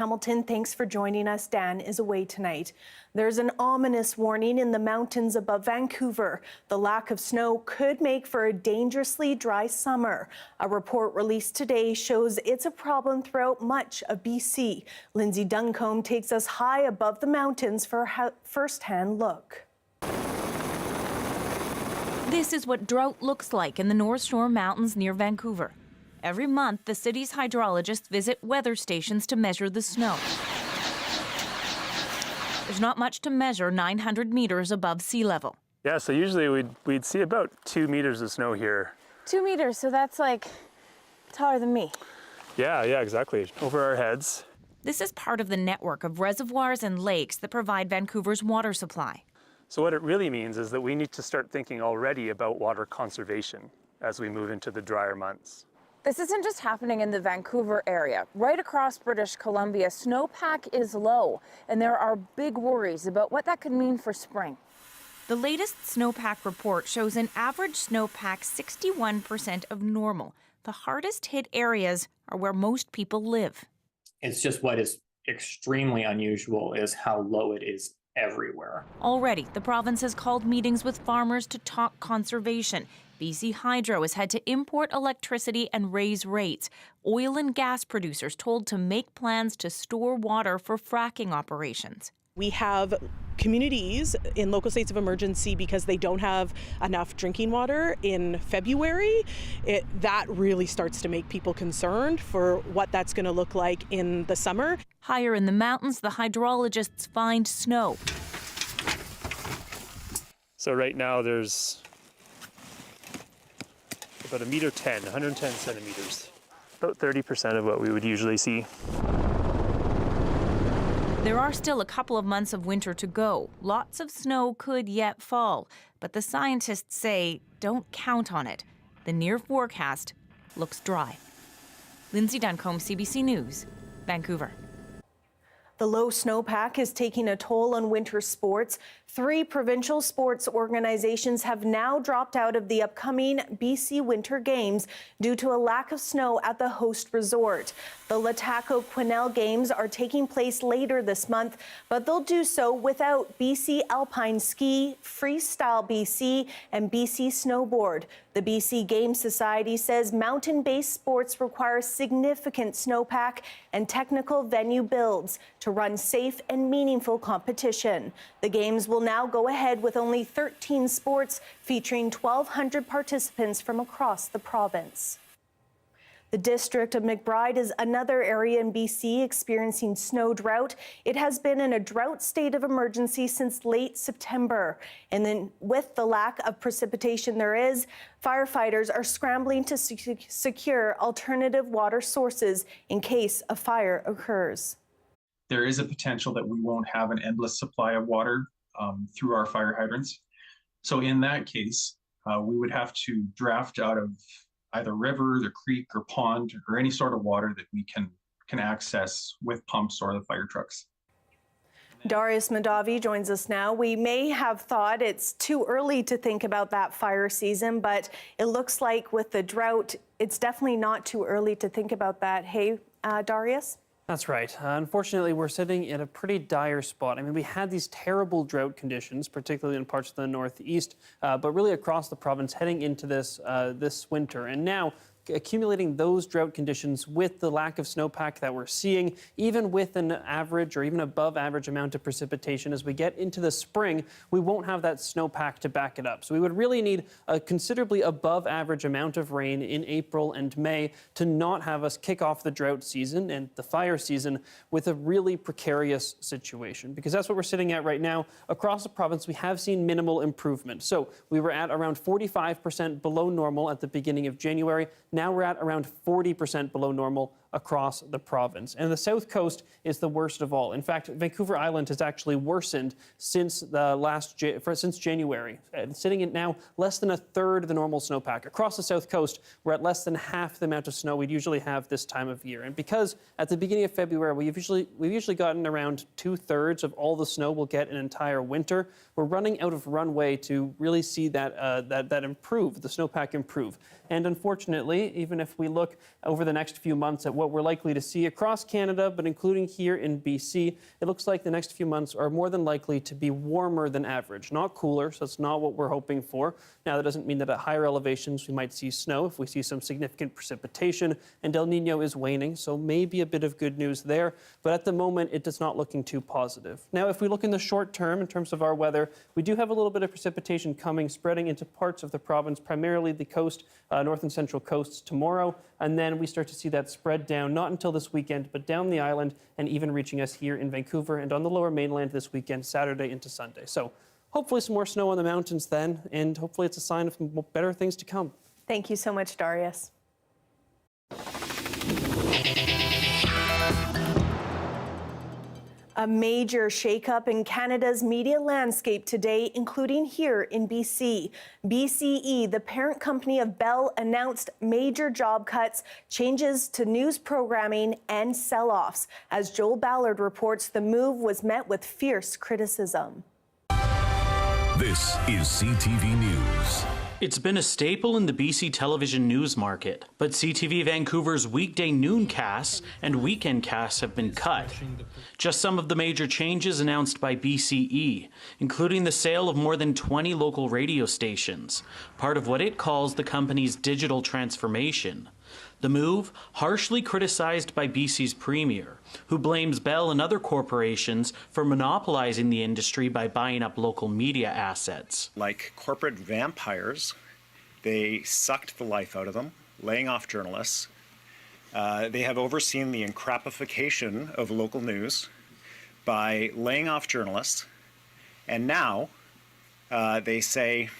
Hamilton, thanks for joining us. Dan is away tonight. There's an ominous warning in the mountains above Vancouver. The lack of snow could make for a dangerously dry summer. A report released today shows it's a problem throughout much of BC. Lindsay Duncombe takes us high above the mountains for a first-hand look. This is what drought looks like in the North Shore Mountains near Vancouver. Every month, the city's hydrologists visit weather stations to measure the snow. There's not much to measure 900 meters above sea level. Yeah, so usually we'd see about 2 meters of snow here. 2 meters, so that's like taller than me. Yeah, exactly. Over our heads. This is part of the network of reservoirs and lakes that provide Vancouver's water supply. So what it really means is that we need to start thinking already about water conservation as we move into the drier months. This isn't just happening in the Vancouver area. Right across British Columbia, snowpack is low, and there are big worries about what that could mean for spring. The latest snowpack report shows an average snowpack 61% of normal. The hardest hit areas are where most people live. It's just what is extremely unusual is how low it is everywhere. Already, the province has called meetings with farmers to talk conservation. BC Hydro has had to import electricity and raise rates. Oil and gas producers told to make plans to store water for fracking operations. We have communities in local states of emergency because they don't have enough drinking water in February. That really starts to make people concerned for what that's going to look like in the summer. Higher in the mountains, the hydrologists find snow. So right now there's about 110 centimeters, about 30% of what we would usually see. There are still a couple of months of winter to go. Lots of snow could yet fall, but the scientists say don't count on it. The near forecast looks dry. Lindsay Duncombe, CBC News, Vancouver. The low snowpack is taking a toll on winter sports. 3 provincial sports organizations have now dropped out of the upcoming BC Winter Games due to a lack of snow at the host resort. The Lataco-Quesnel Games are taking place later this month, but they'll do so without BC Alpine Ski, Freestyle BC, and BC Snowboard. The BC Game Society says mountain-based sports require significant snowpack and technical venue builds to run safe and meaningful competition. The Games will now go ahead with only 13 sports featuring 1,200 participants from across the province. The district of McBride is another area in BC experiencing snow drought. It has been in a drought state of emergency since late September. And then with the lack of precipitation there is, firefighters are scrambling to secure alternative water sources in case a fire occurs. There is a potential that we won't have an endless supply of water through our fire hydrants. So in that case, we would have to draft out of either river, the creek, or pond, or any sort of water that we can access with pumps or the fire trucks. Darius Madavi joins us now. We may have thought it's too early to think about that fire season, but it looks like with the drought, it's definitely not too early to think about that. Hey, Darius? That's right. Unfortunately, we're sitting in a pretty dire spot. I mean, we had these terrible drought conditions, particularly in parts of the northeast, but really across the province heading into this winter. And now, accumulating those drought conditions with the lack of snowpack that we're seeing, even with an average or even above average amount of precipitation, as we get into the spring, we won't have that snowpack to back it up. So we would really need a considerably above average amount of rain in April and May to not have us kick off the drought season and the fire season with a really precarious situation. Because that's what we're sitting at right now. Across the province, we have seen minimal improvement. So we were at around 45% below normal at the beginning of January. Now we're at around 40% below normal across the province. And the south coast is the worst of all. In fact, Vancouver Island has actually worsened since since January, sitting at now less than a third of the normal snowpack. Across the south coast, we're at less than half the amount of snow we'd usually have this time of year. And because at the beginning of February, we've usually gotten around 2/3 of all the snow we'll get an entire winter, we're running out of runway to really see that improve, the snowpack improve. And unfortunately, even if we look over the next few months at what we're likely to see across Canada, but including here in BC, it looks like the next few months are more than likely to be warmer than average, not cooler, so that's not what we're hoping for. Now, that doesn't mean that at higher elevations we might see snow if we see some significant precipitation, and El Nino is waning, so maybe a bit of good news there, but at the moment it does not looking too positive. Now, if we look in the short term in terms of our weather, we do have a little bit of precipitation coming, spreading into parts of the province, primarily the coast, north and central coasts tomorrow, and then we start to see that spread down, not until this weekend, but down the island and even reaching us here in Vancouver and on the lower mainland this weekend, Saturday into Sunday. So hopefully some more snow on the mountains then, and hopefully it's a sign of better things to come. Thank you so much, Darius. A major shakeup in Canada's media landscape today, including here in BC. BCE, the parent company of Bell, announced major job cuts, changes to news programming, and sell-offs. As Joel Ballard reports, the move was met with fierce criticism. This is CTV News. It's been a staple in the BC television news market, but CTV Vancouver's weekday noon casts and weekend casts have been cut. Just some of the major changes announced by BCE, including the sale of more than 20 local radio stations, part of what it calls the company's digital transformation. The move, harshly criticized by BC's premier, who blames Bell and other corporations for monopolizing the industry by buying up local media assets. Like corporate vampires, they sucked the life out of them, laying off journalists. They have overseen the encrapification of local news by laying off journalists, and now they say,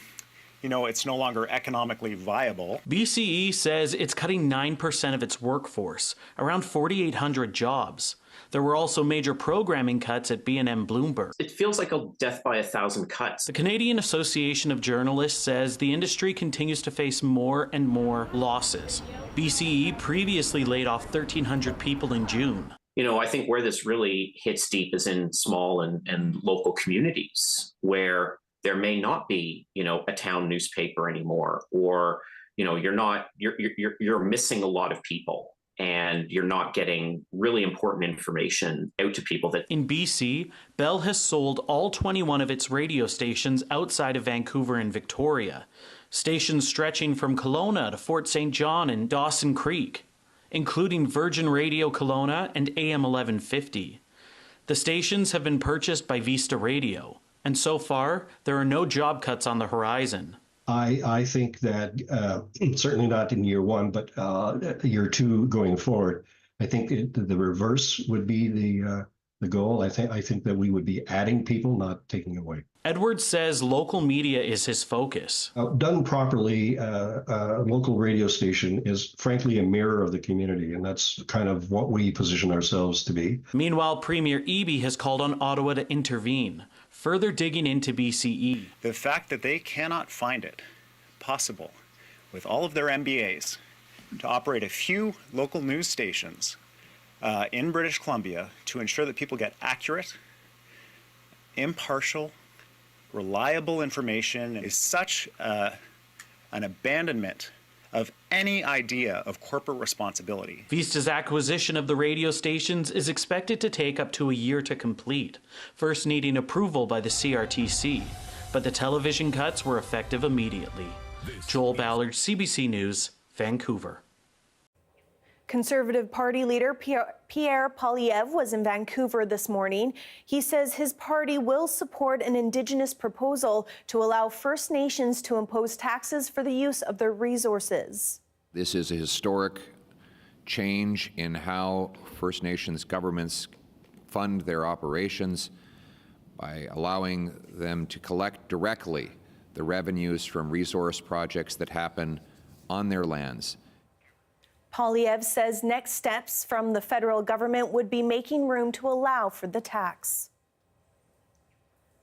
you know, it's no longer economically viable. BCE says it's cutting 9% of its workforce, around 4,800 jobs. There were also major programming cuts at B&M Bloomberg. It feels like a death by 1,000 cuts. The Canadian Association of Journalists says the industry continues to face more and more losses. BCE previously laid off 1,300 people in June. You know, I think where this really hits deep is in small and local communities where there may not be, you know, a town newspaper anymore, or, you know, you're missing a lot of people and you're not getting really important information out to people. That in BC, Bell has sold all 21 of its radio stations outside of Vancouver and Victoria, stations stretching from Kelowna to Fort St. John and Dawson Creek, including Virgin Radio Kelowna and AM 1150. The stations have been purchased by Vista Radio. And so far, there are no job cuts on the horizon. I think that certainly not in year one, but year two going forward, I think the reverse would be the goal. I think that we would be adding people, not taking away. Edwards says local media is his focus. Done properly, a local radio station is frankly a mirror of the community, and that's kind of what we position ourselves to be. Meanwhile, Premier Eby has called on Ottawa to intervene, further digging into BCE. The fact that they cannot find it possible with all of their MBAs to operate a few local news stations in British Columbia to ensure that people get accurate, impartial, reliable information is such an abandonment of any idea of corporate responsibility. Vista's acquisition of the radio stations is expected to take up to a year to complete, first needing approval by the CRTC. But the television cuts were effective immediately. Joel Ballard, CBC News, Vancouver. Conservative Party leader Pierre Poilievre was in Vancouver this morning. He says his party will support an Indigenous proposal to allow First Nations to impose taxes for the use of their resources. This is a historic change in how First Nations governments fund their operations by allowing them to collect directly the revenues from resource projects that happen on their lands. Poilievre says next steps from the federal government would be making room to allow for the tax.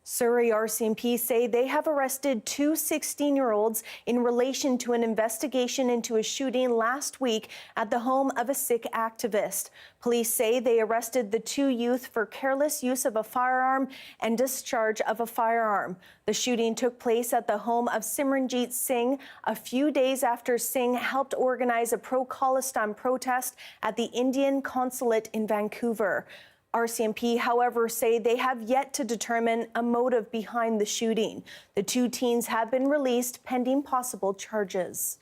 Surrey RCMP say they have arrested two 16-year-olds in relation to an investigation into a shooting last week at the home of a Sikh activist. Police say they arrested the two youth for careless use of a firearm and discharge of a firearm. The shooting took place at the home of Simranjeet Singh a few days after Singh helped organize a pro-Khalistan protest at the Indian consulate in Vancouver. RCMP, however, say they have yet to determine a motive behind the shooting. The two teens have been released pending possible charges.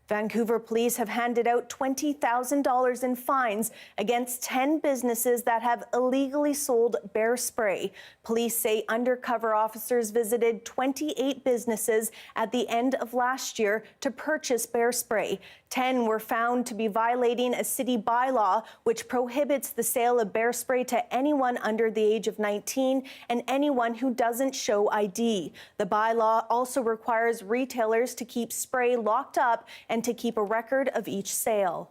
Vancouver police have handed out $20,000 in fines against 10 businesses that have illegally sold bear spray. Police say undercover officers visited 28 businesses at the end of last year to purchase bear spray. 10 were found to be violating a city bylaw which prohibits the sale of bear spray to anyone under the age of 19 and anyone who doesn't show ID. The bylaw also requires retailers to keep spray locked up and to keep a record of each sale.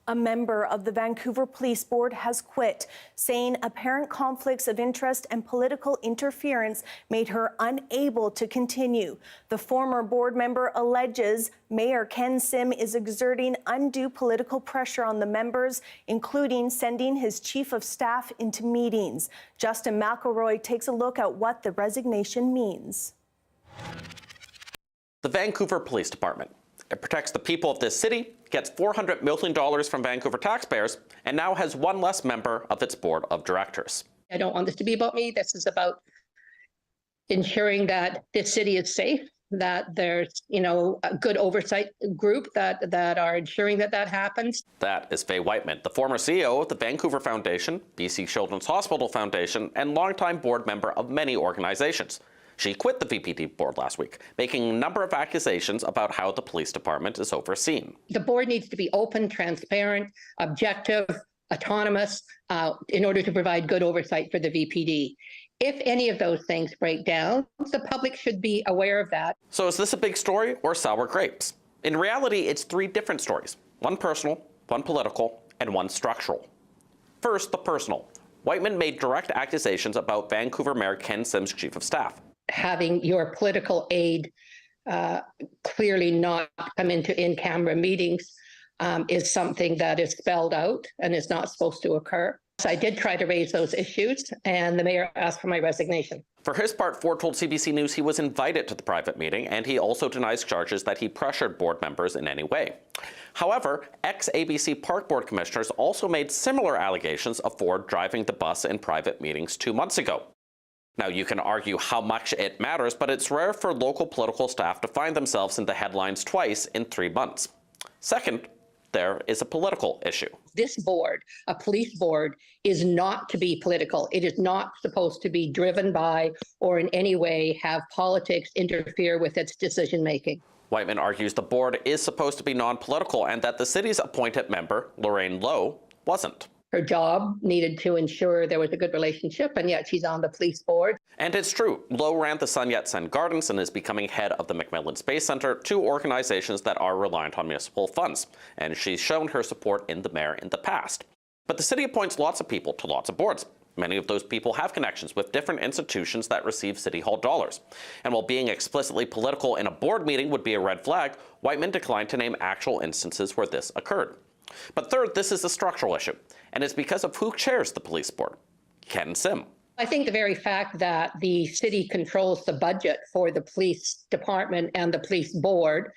A member of the Vancouver Police Board has quit, saying apparent conflicts of interest and political interference made her unable to continue. The former board member alleges Mayor Ken Sim is exerting undue political pressure on the members, including sending his chief of staff into meetings. Justin McElroy takes a look at what the resignation means. The Vancouver Police Department. It protects the people of this city, gets $400 million from Vancouver taxpayers, and now has one less member of its board of directors. I don't want this to be about me. This is about ensuring that this city is safe, that there's, a good oversight group that are ensuring that happens. That is Faye Whiteman, the former CEO of the Vancouver Foundation, BC Children's Hospital Foundation, and longtime board member of many organizations. She quit the VPD board last week, making a number of accusations about how the police department is overseen. The board needs to be open, transparent, objective, autonomous, in order to provide good oversight for the VPD. If any of those things break down, the public should be aware of that. So is this a big story or sour grapes? In reality, it's three different stories. One personal, one political, and one structural. First, the personal. Whiteman made direct accusations about Vancouver Mayor Ken Sim's chief of staff. Having your political aide clearly not come into in-camera meetings is something that is spelled out and is not supposed to occur. So I did try to raise those issues, and the mayor asked for my resignation. For his part, Ford told CBC News he was invited to the private meeting, and he also denies charges that he pressured board members in any way. However, ex-ABC Park Board commissioners also made similar allegations of Ford driving the bus in private meetings 2 months ago. Now, you can argue how much it matters, but it's rare for local political staff to find themselves in the headlines twice in 3 months. Second, there is a political issue. This board, a police board, is not to be political. It is not supposed to be driven by or in any way have politics interfere with its decision-making. Whiteman argues the board is supposed to be non-political and that the city's appointed member, Lorraine Lowe, wasn't. Her job needed to ensure there was a good relationship, and yet she's on the police board. And it's true. Lowe ran the Sun Yat-sen Gardens and is becoming head of the McMillan Space Center, two organizations that are reliant on municipal funds. And she's shown her support in the mayor in the past. But the city appoints lots of people to lots of boards. Many of those people have connections with different institutions that receive City Hall dollars. And while being explicitly political in a board meeting would be a red flag, Whiteman declined to name actual instances where this occurred. But third, this is a structural issue, and it's because of who chairs the police board, Ken Sim. I think the very fact that the city controls the budget for the police department and the police board,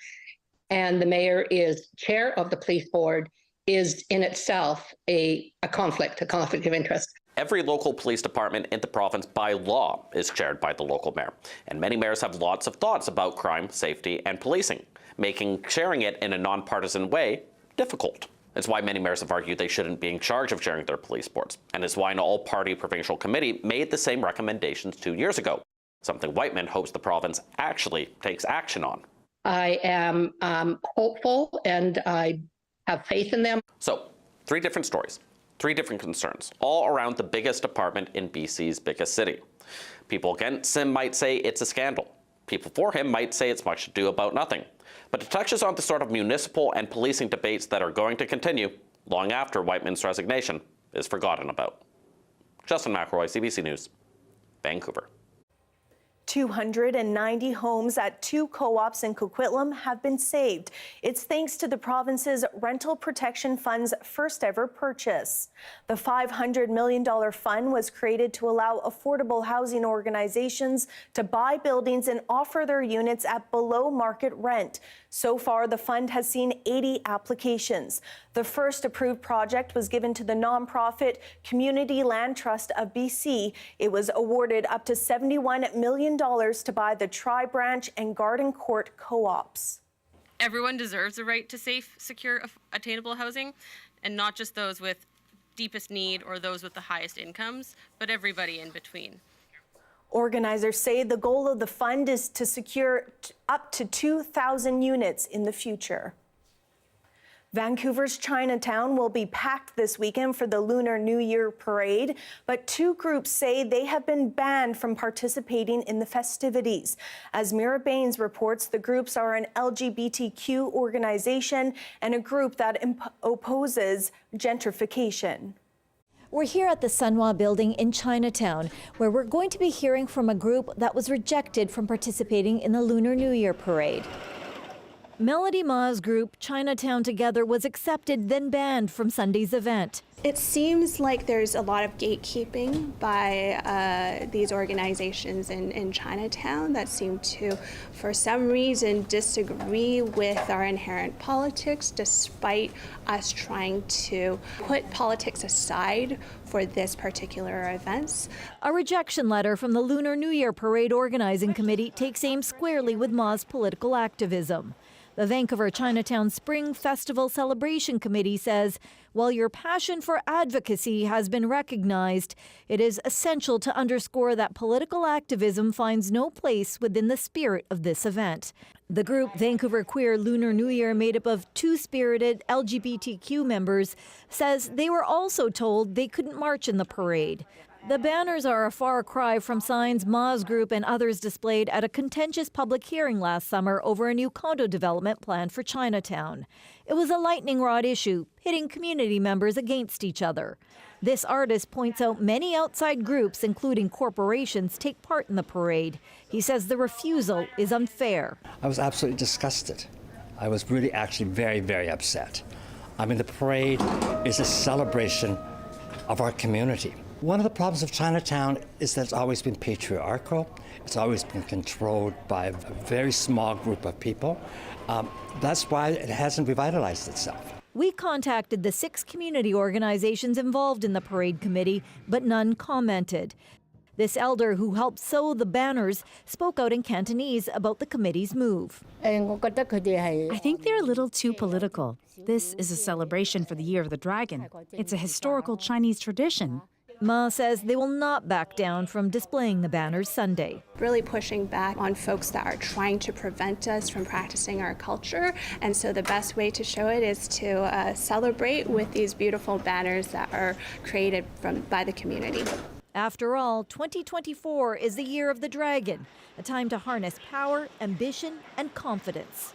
and the mayor is chair of the police board, is in itself a conflict of interest. Every local police department in the province by law is chaired by the local mayor, and many mayors have lots of thoughts about crime, safety, and policing, making chairing it in a nonpartisan way difficult. It's why many mayors have argued they shouldn't be in charge of chairing their police boards, and it's why an all-party provincial committee made the same recommendations 2 years ago, something Whiteman hopes the province actually takes action on. I am hopeful, and I have faith in them. So, three different stories, three different concerns, all around the biggest department in BC's biggest city. People against Sim might say it's a scandal. People for him might say it's much ado about nothing. But it touches on the sort of municipal and policing debates that are going to continue long after Whiteman's resignation is forgotten about. Justin McElroy, CBC News, Vancouver. 290 homes at 2 co-ops in Coquitlam have been saved. It's thanks to the province's Rental Protection Fund's first ever purchase. The $500 million fund was created to allow affordable housing organizations to buy buildings and offer their units at below market rent. So far, the fund has seen 80 applications. The first approved project was given to the nonprofit Community Land Trust of BC. It was awarded up to $71 million to buy the Tri-Branch and Garden Court co-ops. Everyone deserves the right to safe, secure, attainable housing, and not just those with deepest need or those with the highest incomes, but everybody in between. Organizers say the goal of the fund is to secure up to 2,000 units in the future. Vancouver's Chinatown will be packed this weekend for the Lunar New Year parade, but 2 groups say they have been banned from participating in the festivities. As Mira Baines reports, the groups are an LGBTQ organization and a group that opposes gentrification. We're here at the Sunhua building in Chinatown, where we're going to be hearing from a group that was rejected from participating in the Lunar New Year parade. Melody Ma's group, Chinatown Together, was accepted, then banned from Sunday's event. It seems like there's a lot of gatekeeping by these organizations in Chinatown that seem to, for some reason, disagree with our inherent politics, despite us trying to put politics aside for this particular events. A rejection letter from the Lunar New Year Parade Organizing Committee takes aim squarely with Ma's political activism. The Vancouver Chinatown Spring Festival Celebration Committee says, while your passion for advocacy has been recognized, it is essential to underscore that political activism finds no place within the spirit of this event. The group Vancouver Queer Lunar New Year, made up of two-spirited LGBTQ members, says they were also told they couldn't march in the parade. The banners are a far cry from signs Ma's group and others displayed at a contentious public hearing last summer over a new condo development plan for Chinatown. It was a lightning rod issue, pitting community members against each other. This artist points out many outside groups, including corporations, take part in the parade. He says the refusal is unfair. I was absolutely disgusted. I was really actually very, very upset. I mean, the parade is a celebration of our community. One of the problems of Chinatown is that it's always been patriarchal. It's always been controlled by a very small group of people. That's why it hasn't revitalized itself. We contacted the 6 community organizations involved in the parade committee, but none commented. This elder who helped sew the banners spoke out in Cantonese about the committee's move. I think they're a little too political. This is a celebration for the Year of the Dragon. It's a historical Chinese tradition. Ma says they will not back down from displaying the banners Sunday. Really pushing back on folks that are trying to prevent us from practicing our culture. And so the best way to show it is to celebrate with these beautiful banners that are created by the community. After all, 2024 is the Year of the Dragon, a time to harness power, ambition, and confidence.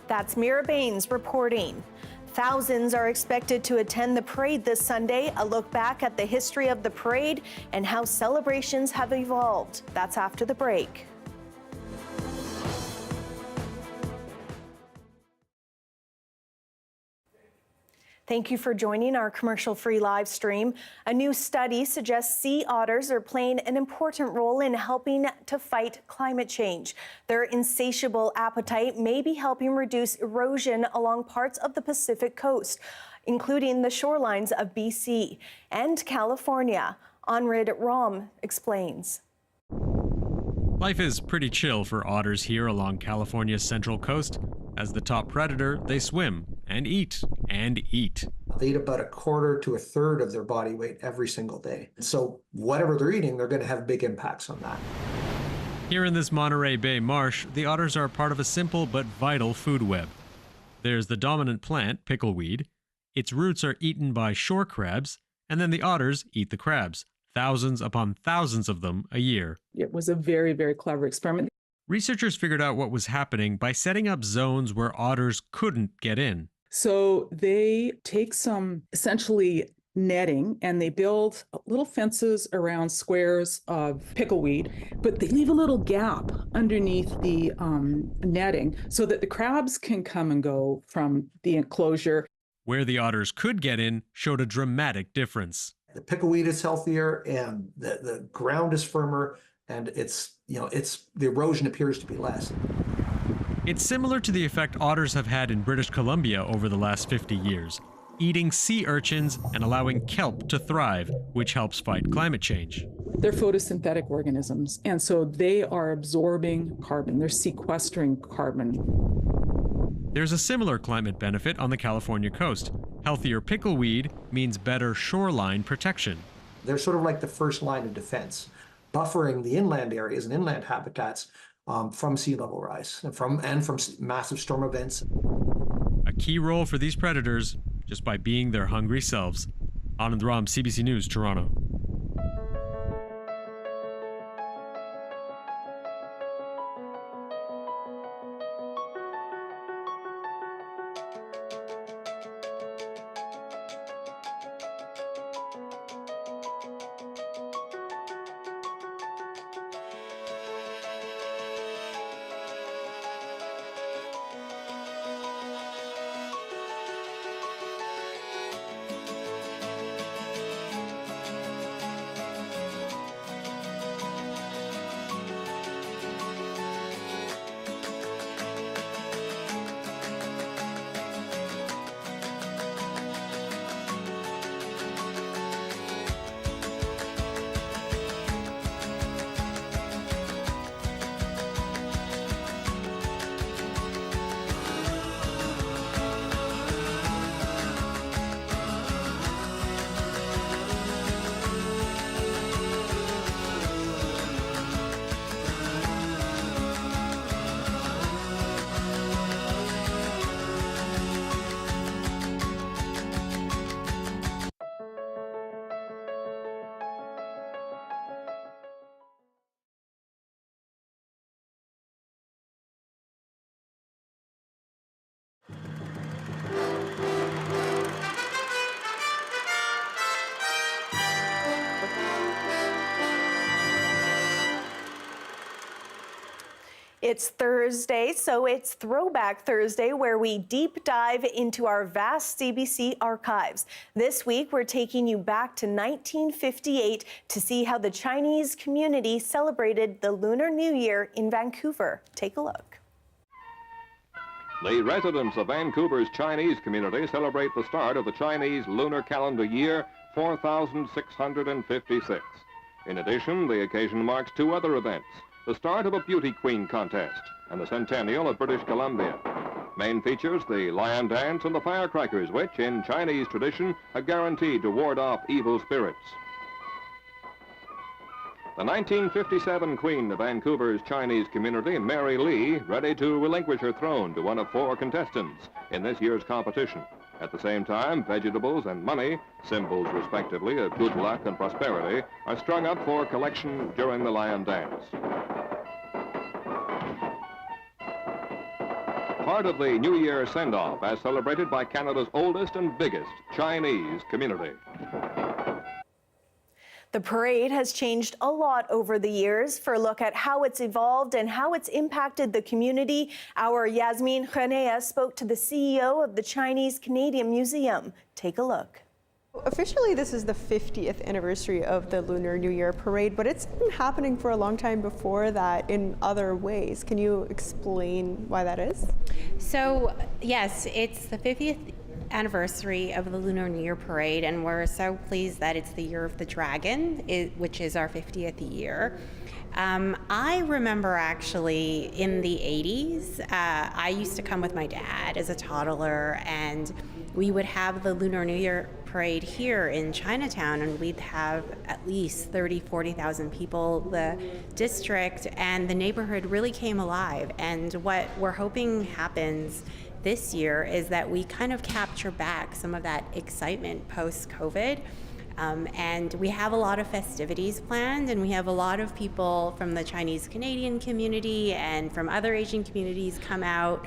That's Mira Baines reporting. Thousands are expected to attend the parade this Sunday. A look back at the history of the parade and how celebrations have evolved. That's after the break. Thank you for joining our commercial-free live stream. A new study suggests sea otters are playing an important role in helping to fight climate change. Their insatiable appetite may be helping reduce erosion along parts of the Pacific coast, including the shorelines of BC and California. Anrid Ram explains. Life is pretty chill for otters here along California's central coast. As the top predator, they swim and eat and eat. They eat about 1/4 to 1/3 of their body weight every single day. So whatever they're eating, they're going to have big impacts on that. Here in this Monterey Bay marsh, the otters are part of a simple but vital food web. There's the dominant plant, pickleweed. Its roots are eaten by shore crabs, and then the otters eat the crabs. Thousands upon thousands of them a year. It was a very, very clever experiment. Researchers figured out what was happening by setting up zones where otters couldn't get in. So they take some essentially netting and they build little fences around squares of pickleweed, but they leave a little gap underneath the netting so that the crabs can come and go from the enclosure. Where the otters could get in showed a dramatic difference. The pickleweed is healthier and the ground is firmer, and the erosion appears to be less. It's similar to the effect otters have had in British Columbia over the last 50 years, eating sea urchins and allowing kelp to thrive, which helps fight climate change. They're photosynthetic organisms, and so they are absorbing carbon. They're sequestering carbon. There's a similar climate benefit on the California coast. Healthier pickleweed means better shoreline protection. They're sort of like the first line of defense, buffering the inland areas and inland habitats from sea level rise and from massive storm events. A key role for these predators just by being their hungry selves. Anand Ram, CBC News, Toronto. It's Thursday, so it's Throwback Thursday, where we deep dive into our vast CBC archives. This week, we're taking you back to 1958 to see how the Chinese community celebrated the Lunar New Year in Vancouver. Take a look. The residents of Vancouver's Chinese community celebrate the start of the Chinese lunar calendar year 4656. In addition, the occasion marks two other events: the start of a beauty queen contest and the centennial of British Columbia. Main features the lion dance and the firecrackers, which, in Chinese tradition, are guaranteed to ward off evil spirits. The 1957 queen of Vancouver's Chinese community, Mary Lee, ready to relinquish her throne to one of four contestants in this year's competition. At the same time, vegetables and money, symbols respectively of good luck and prosperity, are strung up for collection during the lion dance. Part of the New Year send-off as celebrated by Canada's oldest and biggest Chinese community. The parade has changed a lot over the years. For a look at how it's evolved and how it's impacted the community, our Yasmin Khanea spoke to the CEO of the Chinese Canadian Museum. Take a look. Officially, this is the 50th anniversary of the Lunar New Year parade, but it's been happening for a long time before that in other ways. Can you explain why that is? So, yes, it's the 50th anniversary of the Lunar New Year parade, and we're so pleased that it's the year of the dragon, which is our 50th year. I remember actually in the 80s, I used to come with my dad as a toddler, and we would have the Lunar New Year parade here in Chinatown, and we'd have at least 40,000 people. The district and the neighborhood really came alive, and what we're hoping happens this year is that we kind of capture back some of that excitement post-COVID. And we have a lot of festivities planned, and we have a lot of people from the Chinese Canadian community and from other Asian communities come out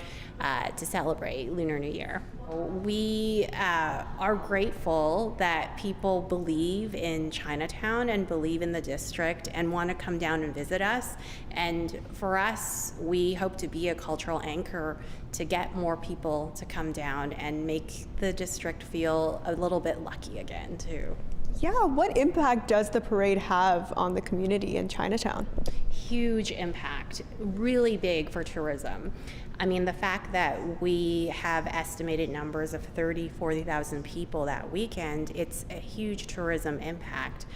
to celebrate Lunar New Year. We are grateful that people believe in Chinatown and believe in the district and want to come down and visit us. And for us, we hope to be a cultural anchor to get more people to come down and make the district feel a little bit lucky again, too. Yeah, what impact does the parade have on the community in Chinatown? Huge impact, really big for tourism. I mean, the fact that we have estimated numbers of 40,000 people that weekend, it's a huge tourism impact.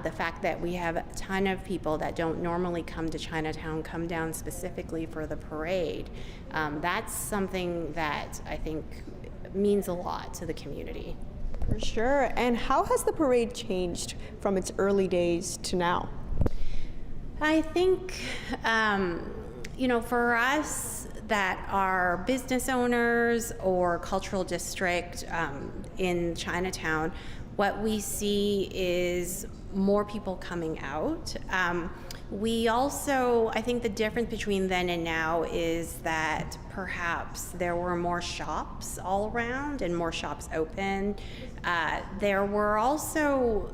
The fact that we have a ton of people that don't normally come to Chinatown come down specifically for the parade, that's something that I think means a lot to the community. For sure. And how has the parade changed from its early days to now? I think, for us that are business owners or cultural district in Chinatown, what we see is more people coming out. We also, I think the difference between then and now is that perhaps there were more shops all around and more shops open. There were also,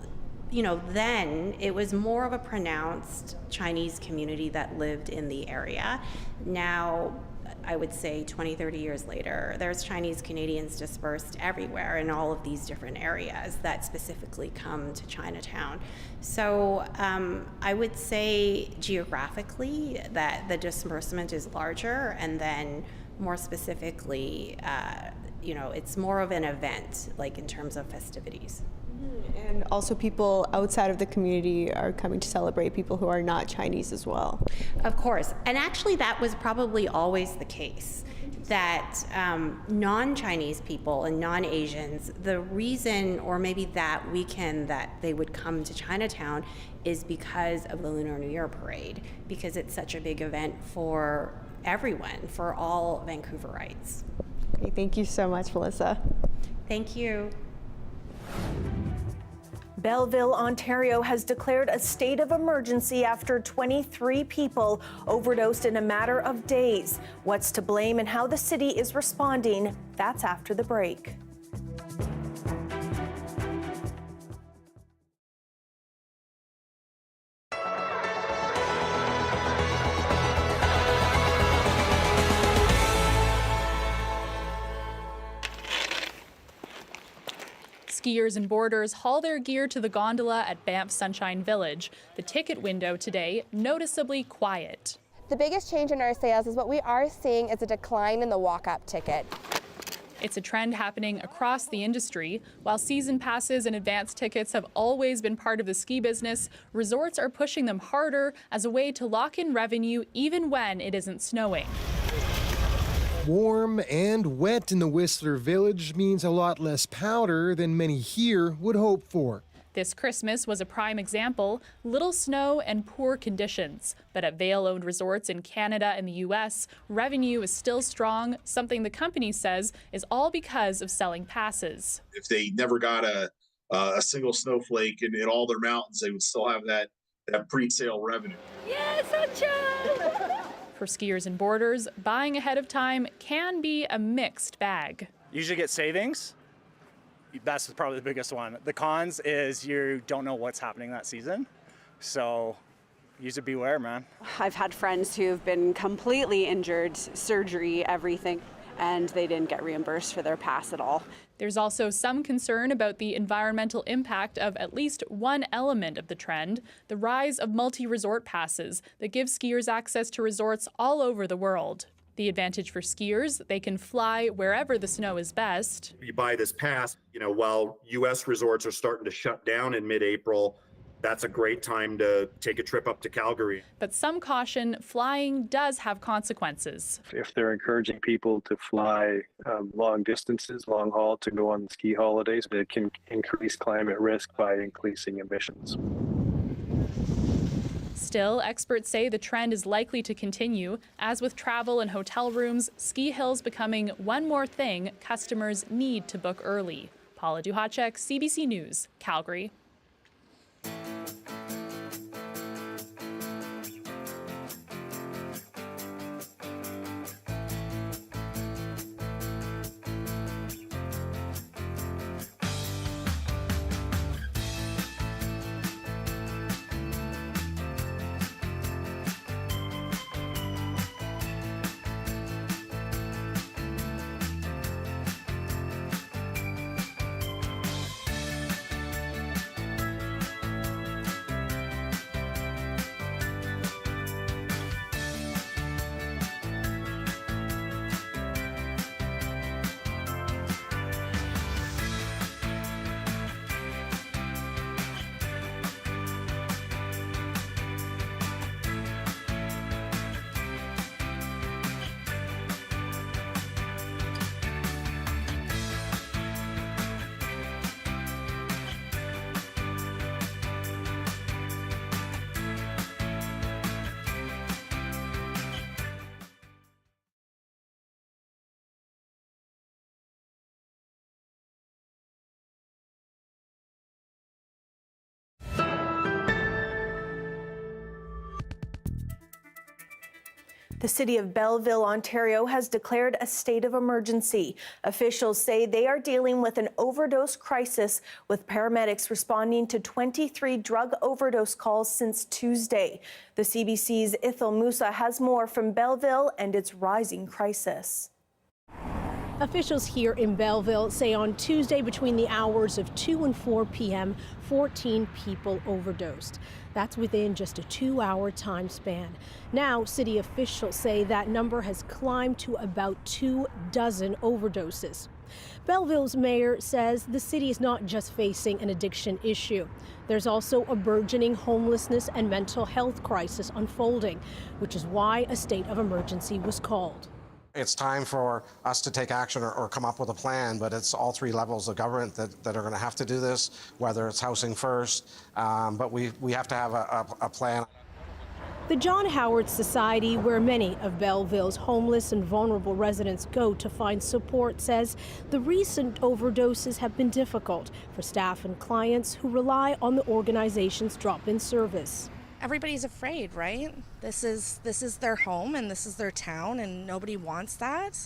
then it was more of a pronounced Chinese community that lived in the area. Now, I would say 20, 30 years later, there's Chinese Canadians dispersed everywhere in all of these different areas that specifically come to Chinatown. So I would say geographically that the disbursement is larger, and then more specifically, it's more of an event, like in terms of festivities. And also people outside of the community are coming to celebrate, people who are not Chinese as well. Of course. And actually that was probably always the case, that non-Chinese people and non-Asians, the reason, or maybe that weekend that they would come to Chinatown is because of the Lunar New Year parade, because it's such a big event for everyone, for all Vancouverites. Okay, thank you so much, Melissa. Thank you. Belleville, Ontario has declared a state of emergency after 23 people overdosed in a matter of days. What's to blame and how the city is responding? That's after the break. Skiers and boarders haul their gear to the gondola at Banff Sunshine Village. The ticket window today noticeably quiet. The biggest change in our sales is what we are seeing is a decline in the walk-up ticket. It's a trend happening across the industry. While season passes and advance tickets have always been part of the ski business, resorts are pushing them harder as a way to lock in revenue even when it isn't snowing. Warm and wet in the Whistler Village means a lot less powder than many here would hope for. This Christmas was a prime example, little snow and poor conditions. But at Vail-owned resorts in Canada and the U.S., revenue is still strong, something the company says is all because of selling passes. If they never got a single snowflake in all their mountains, they would still have that pre-sale revenue. Yes, sunshine! For skiers and boarders, buying ahead of time can be a mixed bag. Usually get savings. That's probably the biggest one. The cons is you don't know what's happening that season. So use it, beware, man. I've had friends who've been completely injured, surgery, everything, and they didn't get reimbursed for their pass at all. There's also some concern about the environmental impact of at least one element of the trend, the rise of multi-resort passes that give skiers access to resorts all over the world. The advantage for skiers, they can fly wherever the snow is best. You buy this pass, while U.S. resorts are starting to shut down in mid-April, that's a great time to take a trip up to Calgary. But some caution, flying does have consequences. If they're encouraging people to fly long distances, long haul to go on ski holidays, it can increase climate risk by increasing emissions. Still, experts say the trend is likely to continue. As with travel and hotel rooms, ski hills becoming one more thing customers need to book early. Paula Duhacek, CBC News, Calgary. The city of Belleville, Ontario, has declared a state of emergency. Officials say they are dealing with an overdose crisis, with paramedics responding to 23 drug overdose calls since Tuesday. The CBC's Ithil Musa has more from Belleville and its rising crisis. Officials here in Belleville say on Tuesday between the hours of 2 and 4 p.m., 14 people overdosed. That's within just a 2-hour time span. Now, city officials say that number has climbed to about 24 overdoses. Belleville's mayor says the city is not just facing an addiction issue. There's also a burgeoning homelessness and mental health crisis unfolding, which is why a state of emergency was called. It's time for us to take action or come up with a plan, but it's all three levels of government that are going to have to do this, whether it's housing first, but we have to have a plan. The John Howard Society, where many of Belleville's homeless and vulnerable residents go to find support, says the recent overdoses have been difficult for staff and clients who rely on the organization's drop-in service. Everybody's afraid, right? This is their home and this is their town, and nobody wants that.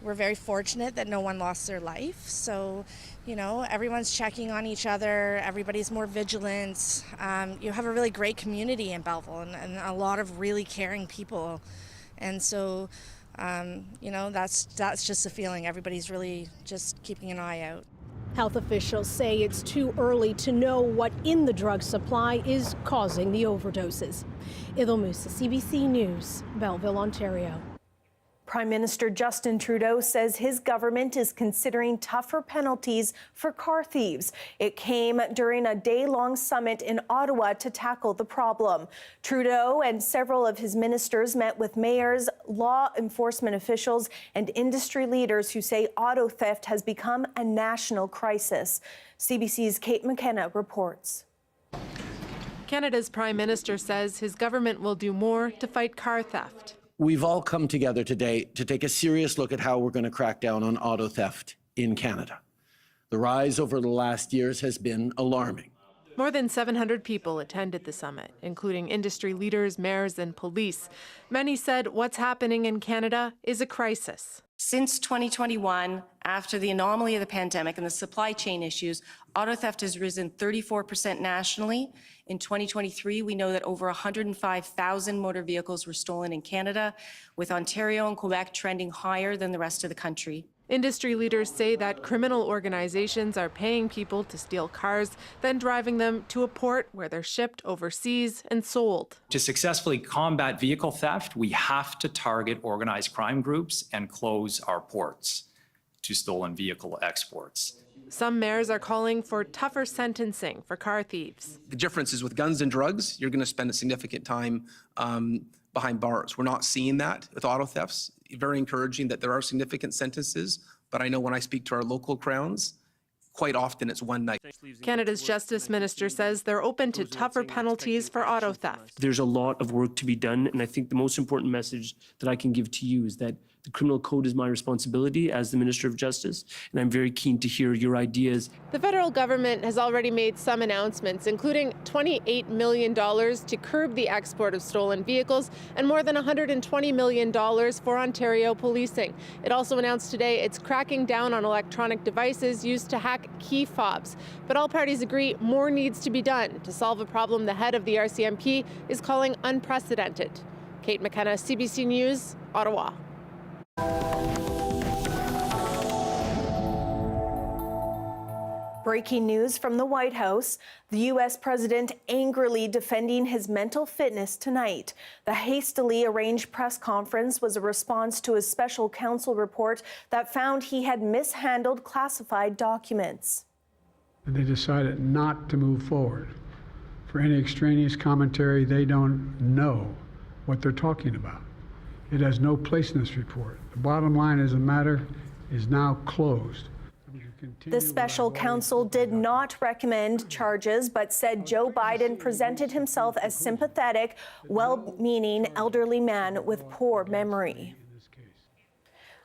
We're very fortunate that no one lost their life, so everyone's checking on each other. Everybody's more vigilant. You have a really great community in Belleville and a lot of really caring people, and so that's just a feeling. Everybody's really just keeping an eye out. Health officials say it's too early to know what in the drug supply is causing the overdoses. Ithil Musa, CBC News, Belleville, Ontario. Prime Minister Justin Trudeau says his government is considering tougher penalties for car thieves. It came during a day-long summit in Ottawa to tackle the problem. Trudeau and several of his ministers met with mayors, law enforcement officials, and industry leaders who say auto theft has become a national crisis. CBC's Kate McKenna reports. Canada's Prime Minister says his government will do more to fight car theft. We've all come together today to take a serious look at how we're going to crack down on auto theft in Canada. The rise over the last years has been alarming. More than 700 people attended the summit, including industry leaders, mayors, and police. Many said what's happening in Canada is a crisis. Since 2021, after the anomaly of the pandemic and the supply chain issues, auto theft has risen 34% nationally. In 2023, we know that over 105,000 motor vehicles were stolen in Canada, with Ontario and Quebec trending higher than the rest of the country. Industry leaders say that criminal organizations are paying people to steal cars, then driving them to a port where they're shipped overseas and sold. To successfully combat vehicle theft, we have to target organized crime groups and close our ports to stolen vehicle exports. Some mayors are calling for tougher sentencing for car thieves. The difference is with guns and drugs, you're going to spend a significant time behind bars. We're not seeing that with auto thefts. Very encouraging that there are significant sentences, but I know when I speak to our local crowns, quite often it's one night. Canada's Justice Minister says they're open to tougher penalties for auto theft. There's a lot of work to be done, and I think the most important message that I can give to you is that the criminal code is my responsibility as the Minister of Justice, and I'm very keen to hear your ideas. The federal government has already made some announcements, including $28 million to curb the export of stolen vehicles and more than $120 million for Ontario policing. It also announced today it's cracking down on electronic devices used to hack key fobs. But all parties agree more needs to be done to solve a problem the head of the RCMP is calling unprecedented. Kate McKenna, CBC News, Ottawa. Breaking news from the White House. The U.S. president angrily defending his mental fitness tonight. The hastily arranged press conference was a response to a special counsel report that found he had mishandled classified documents. They decided not to move forward. For any extraneous commentary, they don't know what they're talking about. It has no place in this report. The bottom line is the matter is now closed. The special counsel did not recommend charges, but said Joe Biden presented himself as sympathetic, well-meaning elderly man with poor memory.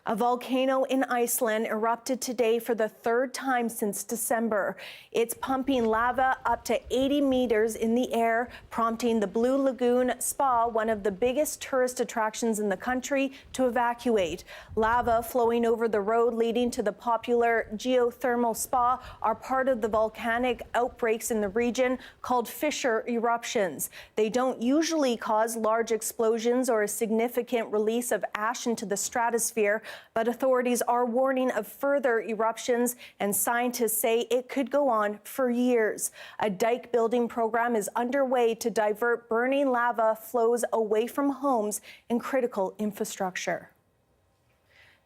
A volcano in Iceland erupted today for the third time since December. It's pumping lava up to 80 meters in the air, prompting the Blue Lagoon Spa, one of the biggest tourist attractions in the country, to evacuate. Lava flowing over the road leading to the popular geothermal spa are part of the volcanic outbreaks in the region called fissure eruptions. They don't usually cause large explosions or a significant release of ash into the stratosphere, but authorities are warning of further eruptions, and scientists say it could go on for years. A dike building program is underway to divert burning lava flows away from homes and critical infrastructure.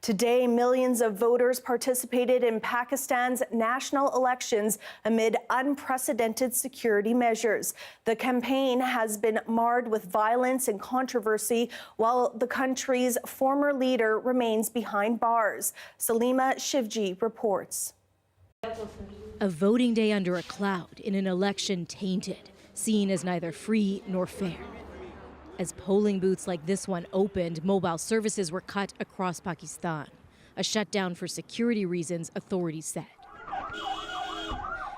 Today, millions of voters participated in Pakistan's national elections amid unprecedented security measures. The campaign has been marred with violence and controversy, while the country's former leader remains behind bars. Salima Shivji reports. A voting day under a cloud in an election tainted, seen as neither free nor fair. As polling booths like this one opened, mobile services were cut across Pakistan. A shutdown for security reasons, authorities said.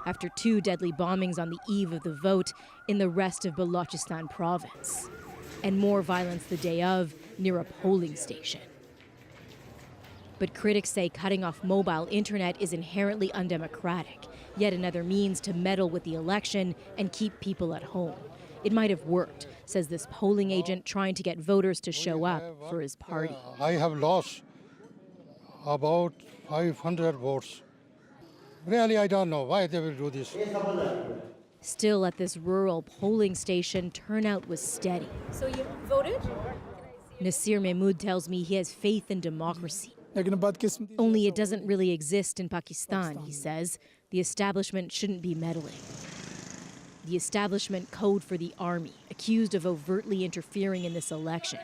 After 2 deadly bombings on the eve of the vote in the rest of Balochistan province. And more violence the day of near a polling station. But critics say cutting off mobile internet is inherently undemocratic, yet another means to meddle with the election and keep people at home. It might have worked, says this polling agent trying to get voters to show up for his party. I have lost about 500 votes. Really, I don't know why they will do this. Still, at this rural polling station, turnout was steady. So you voted? Nasir Mahmood tells me he has faith in democracy. Only it doesn't really exist in Pakistan, he says. The establishment shouldn't be meddling. The establishment code for the army, accused of overtly interfering in this election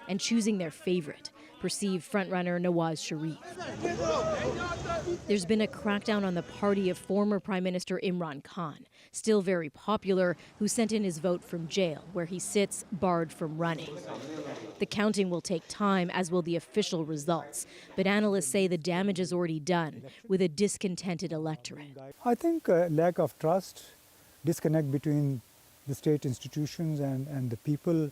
and choosing their favorite, perceived frontrunner Nawaz Sharif. There's been a crackdown on the party of former Prime Minister Imran Khan, still very popular, who sent in his vote from jail, where he sits barred from running. The counting will take time, as will the official results, but analysts say the damage is already done, with a discontented electorate. I think lack of trust, disconnect between the state institutions and the people,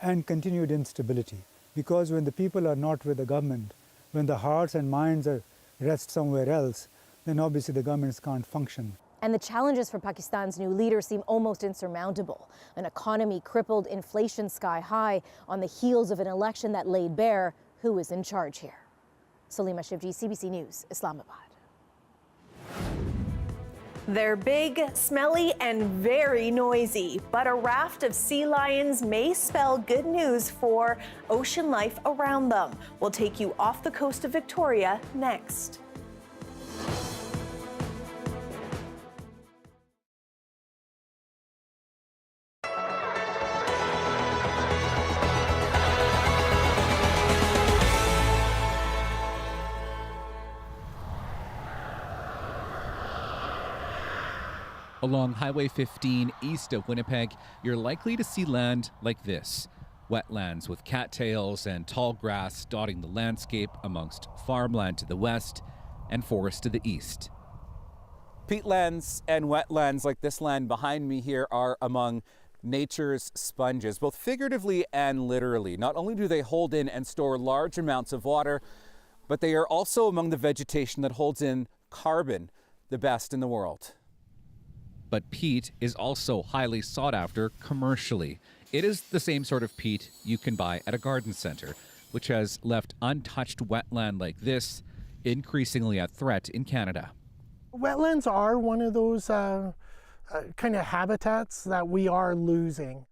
and continued instability. Because when the people are not with the government, when the hearts and minds rest somewhere else, then obviously the governments can't function. And the challenges for Pakistan's new leader seem almost insurmountable. An economy crippled, inflation sky high, on the heels of an election that laid bare who is in charge here. Salima Shivji, CBC News, Islamabad. They're big, smelly, and very noisy, but a raft of sea lions may spell good news for ocean life around them. We'll take you off the coast of Victoria next. Along Highway 15 east of Winnipeg, you're likely to see land like this. Wetlands with cattails and tall grass dotting the landscape amongst farmland to the west and forest to the east. Peatlands and wetlands like this land behind me here are among nature's sponges, both figuratively and literally. Not only do they hold in and store large amounts of water, but they are also among the vegetation that holds in carbon, the best in the world. But peat is also highly sought after commercially. It is the same sort of peat you can buy at a garden center, which has left untouched wetland like this increasingly a threat in Canada. Wetlands are one of those kind of habitats that we are losing.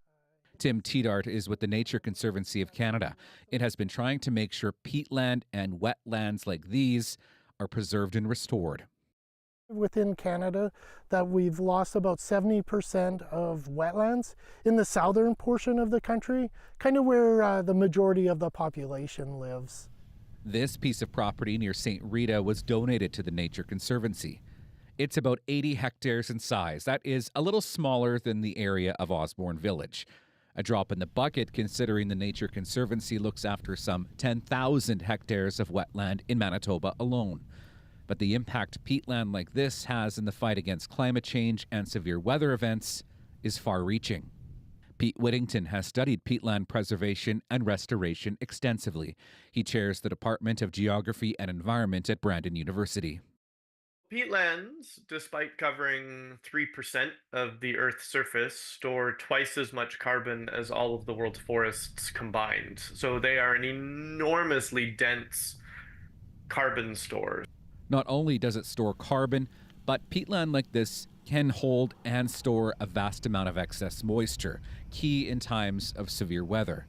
Tim Teedart is with the Nature Conservancy of Canada. It has been trying to make sure peatland and wetlands like these are preserved and restored. Within Canada, that we've lost about 70% of wetlands in the southern portion of the country, kind of where the majority of the population lives. This piece of property near St. Rita was donated to the Nature Conservancy. It's about 80 hectares in size. That is a little smaller than the area of Osborne Village. A drop in the bucket considering the Nature Conservancy looks after some 10,000 hectares of wetland in Manitoba alone. But the impact peatland like this has in the fight against climate change and severe weather events is far-reaching. Pete Whittington has studied peatland preservation and restoration extensively. He chairs the Department of Geography and Environment at Brandon University. Peatlands, despite covering 3% of the Earth's surface, store twice as much carbon as all of the world's forests combined. So they are an enormously dense carbon store. Not only does it store carbon, but peatland like this can hold and store a vast amount of excess moisture, key in times of severe weather.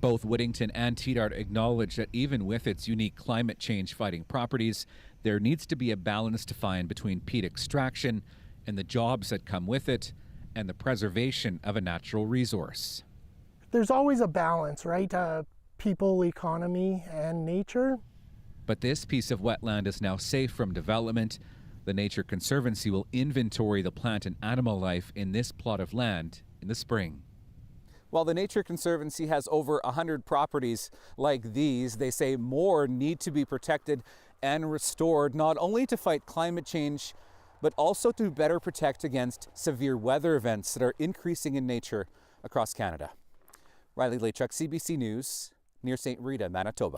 Both Whittington and Drought acknowledge that even with its unique climate change fighting properties, there needs to be a balance to find between peat extraction and the jobs that come with it and the preservation of a natural resource. There's always a balance, right? People, economy, and nature. But this piece of wetland is now safe from development. The Nature Conservancy will inventory the plant and animal life in this plot of land in the spring. While the Nature Conservancy has over 100 properties like these, they say more need to be protected and restored, not only to fight climate change, but also to better protect against severe weather events that are increasing in nature across Canada. Riley Lachuk, CBC News, near St. Rita, Manitoba.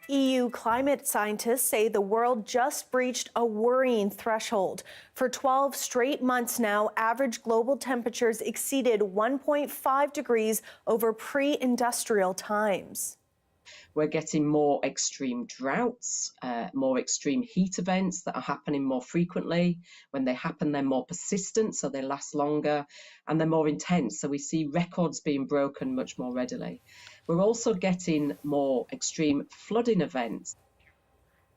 EU climate scientists say the world just breached a worrying threshold. For 12 straight months now, average global temperatures exceeded 1.5 degrees over pre-industrial times. We're getting more extreme droughts, more extreme heat events that are happening more frequently. When they happen, they're more persistent, so they last longer, and they're more intense. So we see records being broken much more readily. We're also getting more extreme flooding events.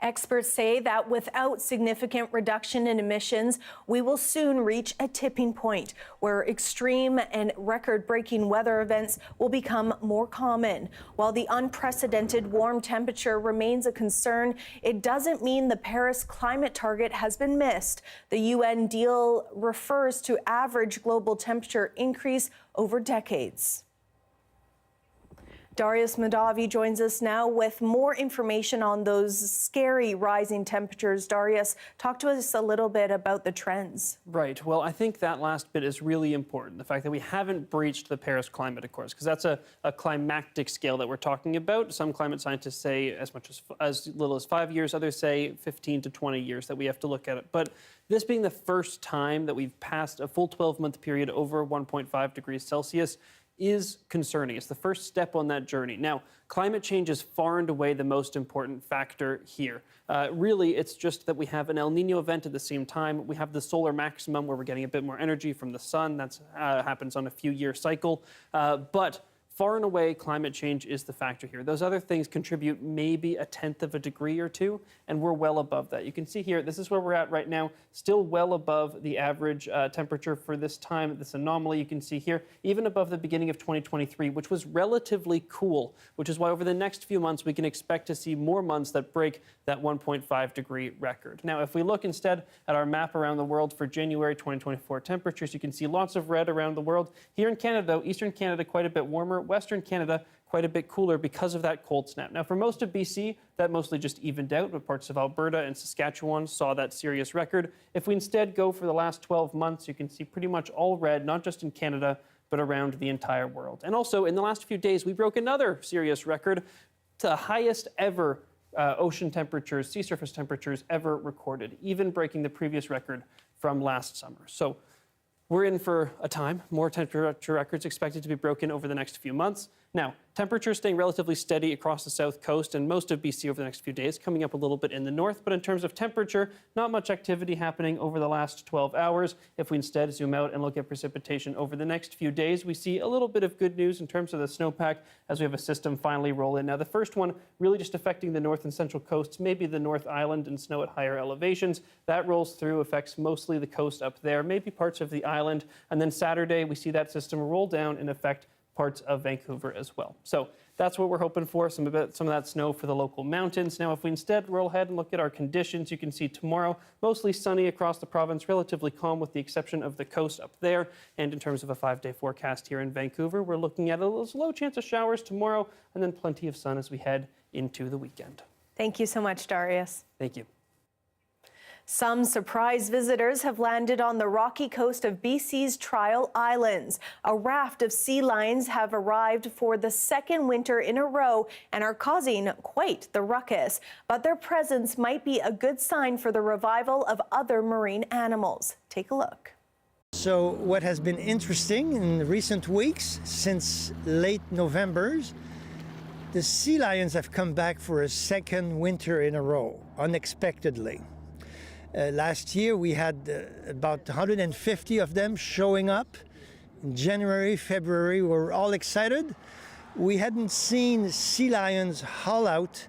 Experts say that without significant reduction in emissions, we will soon reach a tipping point where extreme and record-breaking weather events will become more common. While the unprecedented warm temperature remains a concern, it doesn't mean the Paris climate target has been missed. The UN deal refers to average global temperature increase over decades. Darius Madavi joins us now with more information on those scary rising temperatures. Darius, talk to us a little bit about the trends. Right. Well, I think that last bit is really important, the fact that we haven't breached the Paris Climate Accords, because that's a climactic scale that we're talking about. Some climate scientists say as little as 5 years, others say 15 to 20 years that we have to look at it. But this being the first time that we've passed a full 12-month period over 1.5 degrees Celsius is concerning. It's the first step on that journey. Now, climate change is far and away the most important factor here. Really, it's just that we have an El Nino event at the same time. We have the solar maximum where we're getting a bit more energy from the sun. That happens on a few-year cycle. But far and away, climate change is the factor here. Those other things contribute maybe 1/10 of a degree or two, and we're well above that. You can see here, this is where we're at right now, still well above the average temperature for this time, this anomaly. You can see here, even above the beginning of 2023, which was relatively cool, which is why over the next few months, we can expect to see more months that break that 1.5 degree record. Now, if we look instead at our map around the world for January 2024 temperatures, you can see lots of red around the world. Here in Canada, though, Eastern Canada quite a bit warmer, Western Canada quite a bit cooler because of that cold snap. Now, for most of BC, that mostly just evened out, but parts of Alberta and Saskatchewan saw that serious record. If we instead go for the last 12 months, you can see pretty much all red, not just in Canada, but around the entire world. And also, in the last few days, we broke another serious record, the highest ever ocean temperatures, sea surface temperatures ever recorded, even breaking the previous record from last summer. So we're in for a time. More temperature records expected to be broken over the next few months. Now, temperatures staying relatively steady across the south coast and most of BC over the next few days, coming up a little bit in the north. But in terms of temperature, not much activity happening over the last 12 hours. If we instead zoom out and look at precipitation over the next few days, we see a little bit of good news in terms of the snowpack as we have a system finally roll in. Now, the first one really just affecting the north and central coasts, maybe the North Island and snow at higher elevations. That rolls through, affects mostly the coast up there, maybe parts of the island. And then Saturday, we see that system roll down and affect parts of Vancouver as well. So that's what we're hoping for, some of that snow for the local mountains. Now, if we instead roll ahead and look at our conditions, you can see tomorrow, mostly sunny across the province, relatively calm with the exception of the coast up there. And in terms of a 5-day forecast here in Vancouver, we're looking at a low chance of showers tomorrow and then plenty of sun as we head into the weekend. Thank you so much, Darius. Thank you. Some surprise visitors have landed on the rocky coast of BC's Trial Islands. A raft of sea lions have arrived for the second winter in a row and are causing quite the ruckus. But their presence might be a good sign for the revival of other marine animals. Take a look. So what has been interesting in recent weeks, since late November, the sea lions have come back for a second winter in a row, unexpectedly. Last year we had about 150 of them showing up. In January, February, we were all excited. We hadn't seen sea lions haul out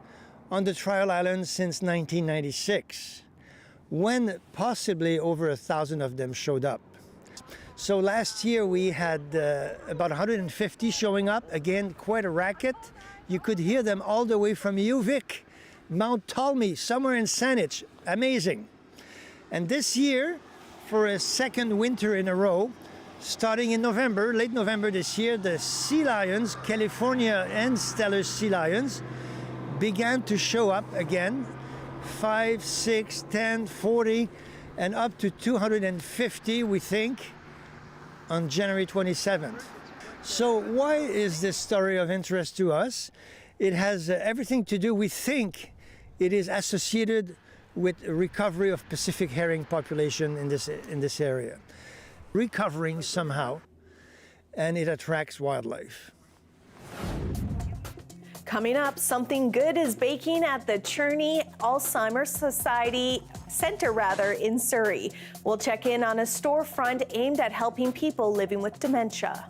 on the Trial Islands since 1996, when possibly over 1,000 of them showed up. So last year we had about 150 showing up, again, quite a racket. You could hear them all the way from Yuvik, Mount Tolmie, somewhere in Saanich, amazing. And this year, for a second winter in a row, starting in November, late November this year, the sea lions, California and Steller sea lions, began to show up again, 5, 6, 10, 40, and up to 250, we think, on January 27th. So why is this story of interest to us? It has everything to do, we think, it is associated with recovery of Pacific herring population in this area. Recovering somehow, and it attracts wildlife. Coming up, something good is baking at the Cherney Alzheimer Society Center in Surrey. We'll check in on a storefront aimed at helping people living with dementia.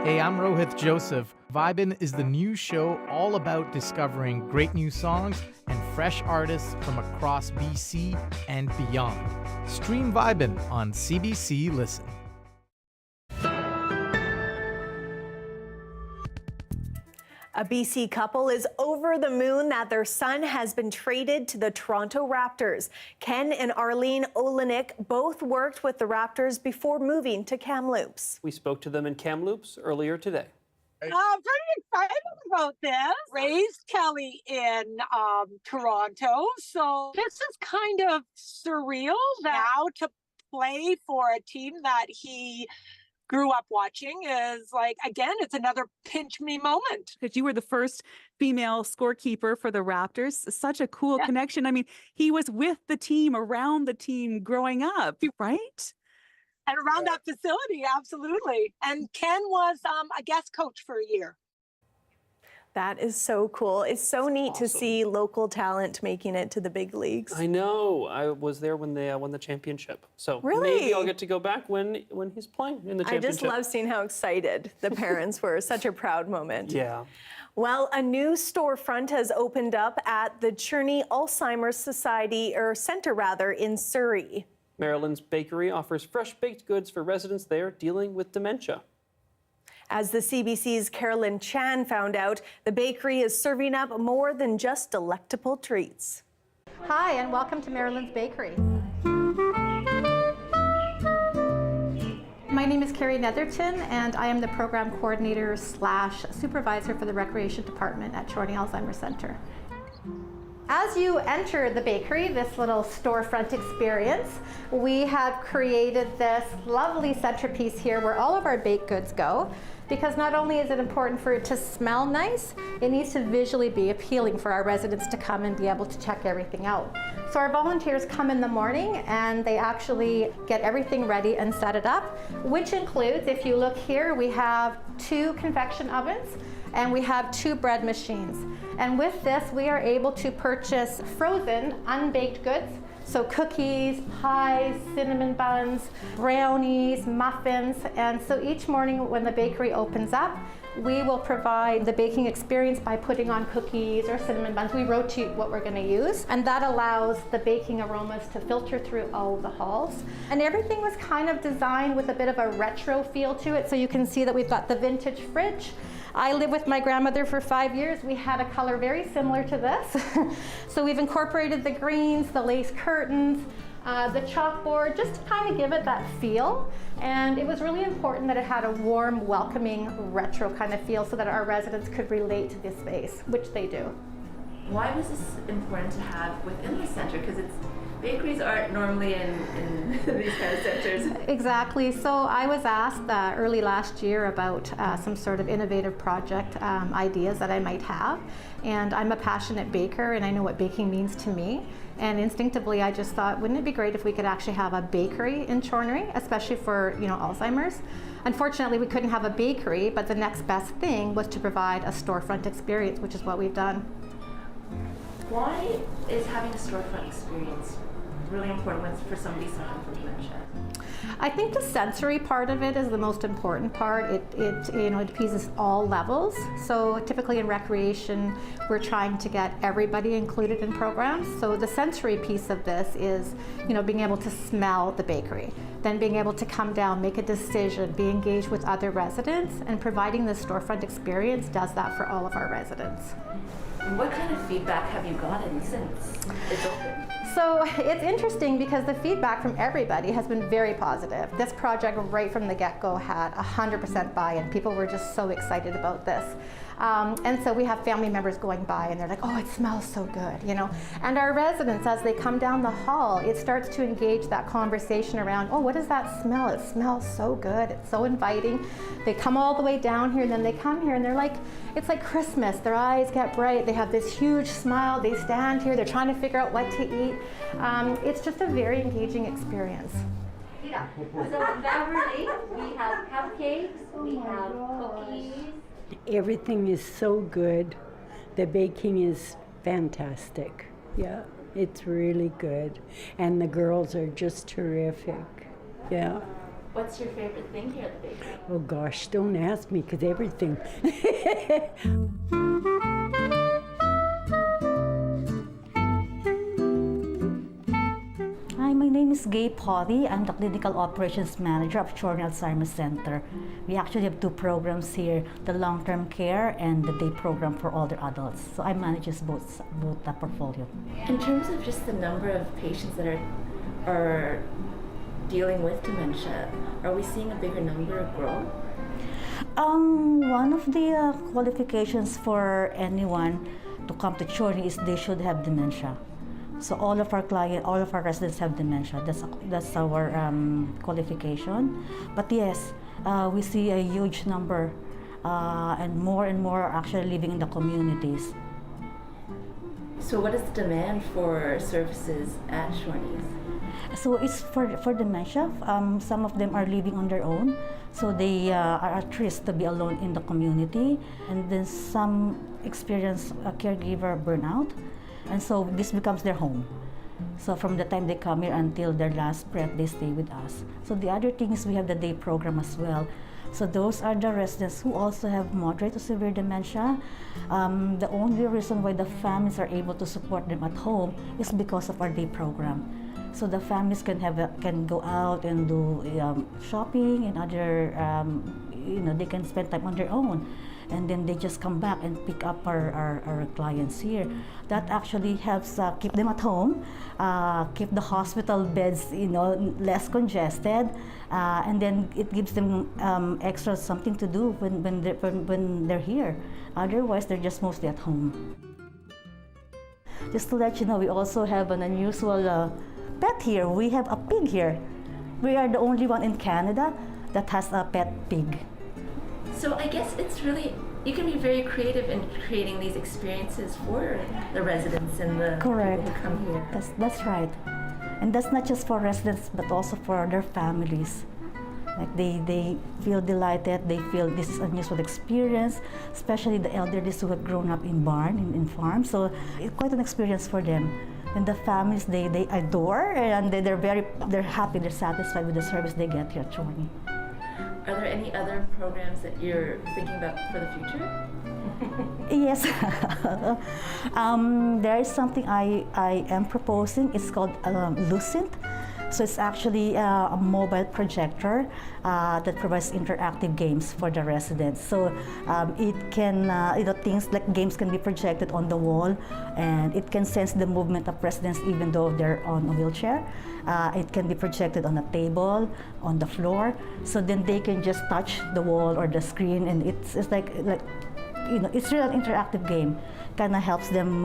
Hey, I'm Rohith Joseph. Vibin' is the new show all about discovering great new songs and fresh artists from across BC and beyond. Stream Vibin' on CBC Listen. A BC couple is over the moon that their son has been traded to the Toronto Raptors. Ken and Arlene Olenek both worked with the Raptors before moving to Kamloops. We spoke to them in Kamloops earlier today. Pretty excited about this. Raised Kelly in Toronto, so this is kind of surreal now to play for a team that he grew up watching is like, again, it's another pinch me moment. Because you were the first female scorekeeper for the Raptors. Such a cool connection. I mean, he was with the team, around the team growing up, right? And around that facility, absolutely. And Ken was a guest coach for a year. That is so cool. It's so neat to see local talent making it to the big leagues. I know. I was there when they won the championship. So Really? maybe I'll get to go back when he's playing in the championship. I just love seeing how excited the parents were. Such a proud moment. Yeah. Well, a new storefront has opened up at the Cherney Alzheimer's Society, or Center rather, in Surrey. Maryland's Bakery offers fresh baked goods for residents there dealing with dementia. As the CBC's Carolyn Chan found out, the bakery is serving up more than just delectable treats. Hi, and welcome to Maryland's Bakery. My name is Carrie Netherton, and I am the program coordinator / supervisor for the Recreation Department at Cherney Alzheimer's Center. As you enter the bakery, this little storefront experience, we have created this lovely centerpiece here where all of our baked goods go, because not only is it important for it to smell nice, it needs to visually be appealing for our residents to come and be able to check everything out. So our volunteers come in the morning and they actually get everything ready and set it up, which includes, if you look here, we have 2 convection ovens and we have 2 bread machines. And with this, we are able to purchase frozen, unbaked goods. So cookies, pies, cinnamon buns, brownies, muffins. And so each morning when the bakery opens up, we will provide the baking experience by putting on cookies or cinnamon buns. We rotate what we're gonna use, and that allows the baking aromas to filter through all of the halls. And everything was kind of designed with a bit of a retro feel to it. So you can see that we've got the vintage fridge. I lived with my grandmother for 5 years. We had a color very similar to this. So we've incorporated the greens, the lace curtains, the chalkboard, just to kind of give it that feel. And it was really important that it had a warm, welcoming, retro kind of feel so that our residents could relate to this space, which they do. Why was this important to have within the center? Because bakeries aren't normally in these kind of centers. Exactly. So I was asked early last year about some sort of innovative project ideas that I might have. And I'm a passionate baker and I know what baking means to me. And instinctively I just thought, wouldn't it be great if we could actually have a bakery in Chornery, especially for Alzheimer's. Unfortunately, we couldn't have a bakery, but the next best thing was to provide a storefront experience, which is what we've done. Why is having a storefront experience really important for somebody suffering from dementia? I think the sensory part of it is the most important part. It appeases all levels. So typically in recreation, we're trying to get everybody included in programs. So the sensory piece of this is, being able to smell the bakery, then being able to come down, make a decision, be engaged with other residents, and providing the storefront experience does that for all of our residents. And what kind of feedback have you gotten since it's open? So it's interesting because the feedback from everybody has been very positive. This project right from the get-go had 100% buy-in. People were just so excited about this. And so we have family members going by and they're like, oh, it smells so good, And our residents, as they come down the hall, it starts to engage that conversation around, oh, what does that smell? It smells so good. It's so inviting. They come all the way down here and then they come here and they're like, it's like Christmas. Their eyes get bright. They have this huge smile. They stand here. They're trying to figure out what to eat. It's just a very engaging experience. Yeah. So Beverly, we have cupcakes, we have cookies. Everything is so good. The baking is fantastic. Yeah, it's really good. And the girls are just terrific. Yeah. What's your favorite thing here at the bakery? Oh gosh, don't ask me, because everything. Hi, my name is Gay Potty. I'm the Clinical Operations Manager of Children Alzheimer Center. We actually have two programs here, the long-term care and the day program for older adults. So I manage both the portfolio. In terms of just the number of patients that are dealing with dementia, are we seeing a bigger number grow? One of the qualifications for anyone to come to Children is they should have dementia. So all of our residents have dementia. That's our qualification. But yes, we see a huge number, and more are actually living in the communities. So what is the demand for services at Shorty's? So it's for dementia. Some of them are living on their own, so they are at risk to be alone in the community. And then some experience a caregiver burnout. And so this becomes their home. So from the time they come here until their last breath, they stay with us. So the other thing is we have the day program as well. So those are the residents who also have moderate to severe dementia. The only reason why the families are able to support them at home is because of our day program. So the families can go out and do shopping and other, they can spend time on their own. And then they just come back and pick up our clients here. That actually helps keep them at home, keep the hospital beds, less congested, and then it gives them extra something to do when they're here. Otherwise, they're just mostly at home. Just to let you know, we also have an unusual pet here. We have a pig here. We are the only one in Canada that has a pet pig. So I guess it's really, you can be very creative in creating these experiences for the residents and the people who come here. That's right. And that's not just for residents, but also for their families. Like they feel delighted, they feel this is an unusual experience, especially the elderly who have grown up in in farms. So it's quite an experience for them. And the families, they adore, and they're happy, they're satisfied with the service they get here at Chorny. Are there any other programs that you're thinking about for the future? Yes. There is something I am proposing. It's called Lucent. So it's actually a mobile projector that provides interactive games for the residents. So it can, things like games can be projected on the wall, and it can sense the movement of residents even though they're on a wheelchair. It can be projected on a table, on the floor, so then they can just touch the wall or the screen, and it's like it's really an interactive game. Kind of helps them.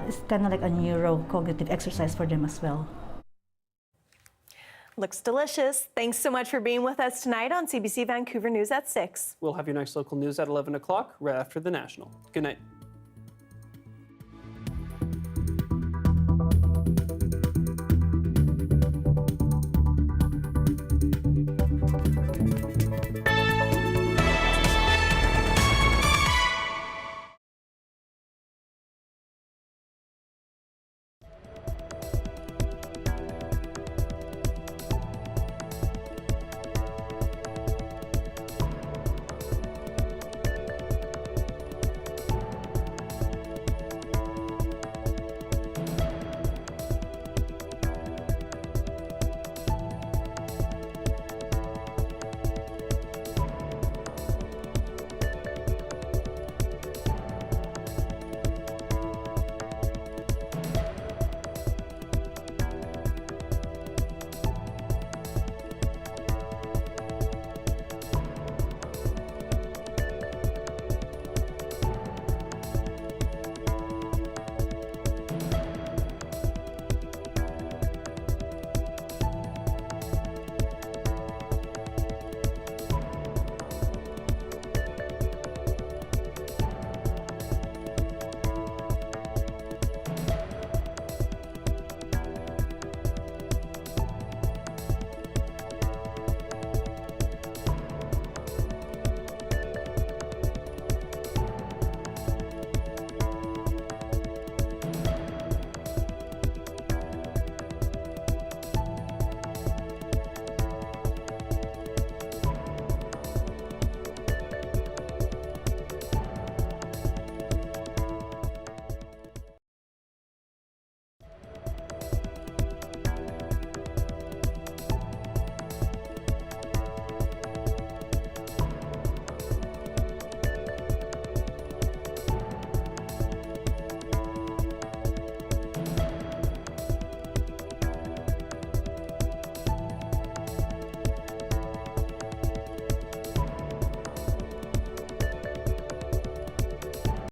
It's kind of like a neurocognitive exercise for them as well. Looks delicious. Thanks so much for being with us tonight on CBC Vancouver News at 6. We'll have your next local news at 11 o'clock, right after the National. Good night.